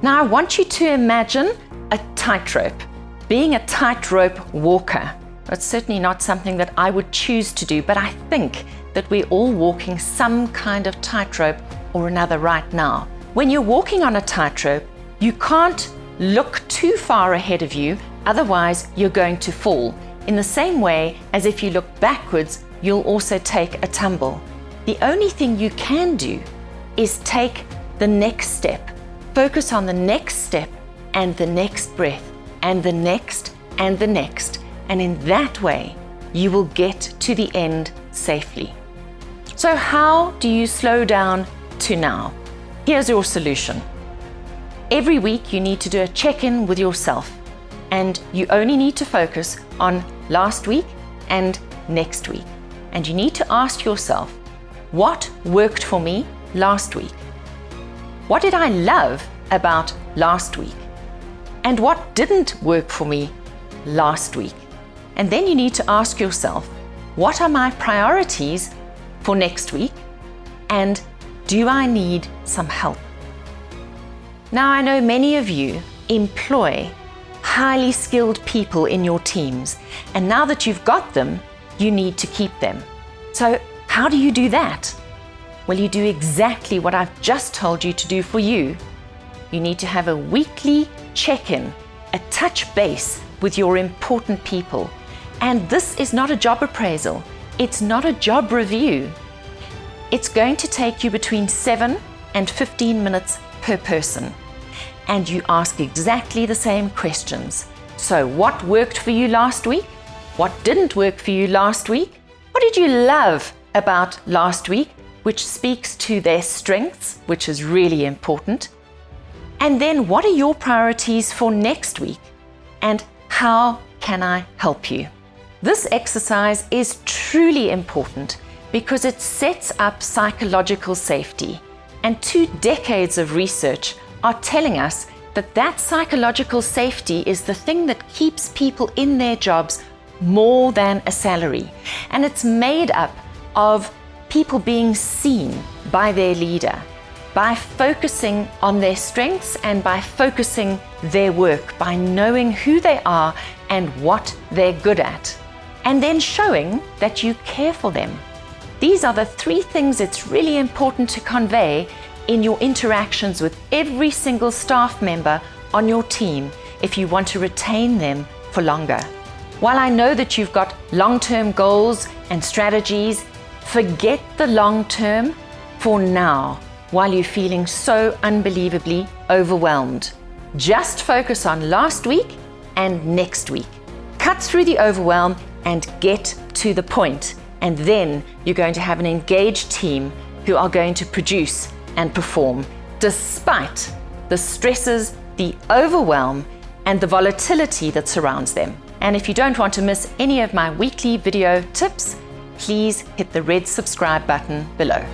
Now I want you to imagine a tightrope, being a tightrope walker. It's certainly not something that I would choose to do, but I think that we're all walking some kind of tightrope or another right now. When you're walking on a tightrope, you can't look too far ahead of you, otherwise you're going to fall. In the same way as if you look backwards, you'll also take a tumble. The only thing you can do is take the next step. Focus on the next step and the next breath and the next and the next. And in that way, you will get to the end safely. So how do you slow down to now? Here's your solution. Every week you need to do a check-in with yourself, and you only need to focus on last week and next week. And you need to ask yourself, what worked for me last week? What did I love about last week? And what didn't work for me last week? And then you need to ask yourself, what are my priorities for next week? And do I need some help? Now, I know many of you employ highly skilled people in your teams, and now that you've got them, you need to keep them. So how do you do that? Well, you do exactly what I've just told you to do for you. You need to have a weekly check-in, a touch base with your important people. And this is not a job appraisal. It's not a job review. It's going to take you between 7 and 15 minutes per person. And you ask exactly the same questions. So what worked for you last week? What didn't work for you last week? What did you love about last week, which speaks to their strengths, which is really important? And then what are your priorities for next week? And how can I help you? This exercise is truly important because it sets up psychological safety. And 2 decades of research are telling us that that psychological safety is the thing that keeps people in their jobs more than a salary. And it's made up of people being seen by their leader, by focusing on their strengths and by focusing their work, by knowing who they are and what they're good at, and then showing that you care for them. These are the 3 things it's really important to convey in your interactions with every single staff member on your team if you want to retain them for longer. While I know that you've got long-term goals and strategies, forget the long-term for now while you're feeling so unbelievably overwhelmed. Just focus on last week and next week. Cut through the overwhelm and get to the point. And then you're going to have an engaged team who are going to produce and perform despite the stresses, the overwhelm, and the volatility that surrounds them. And if you don't want to miss any of my weekly video tips, please hit the red subscribe button below.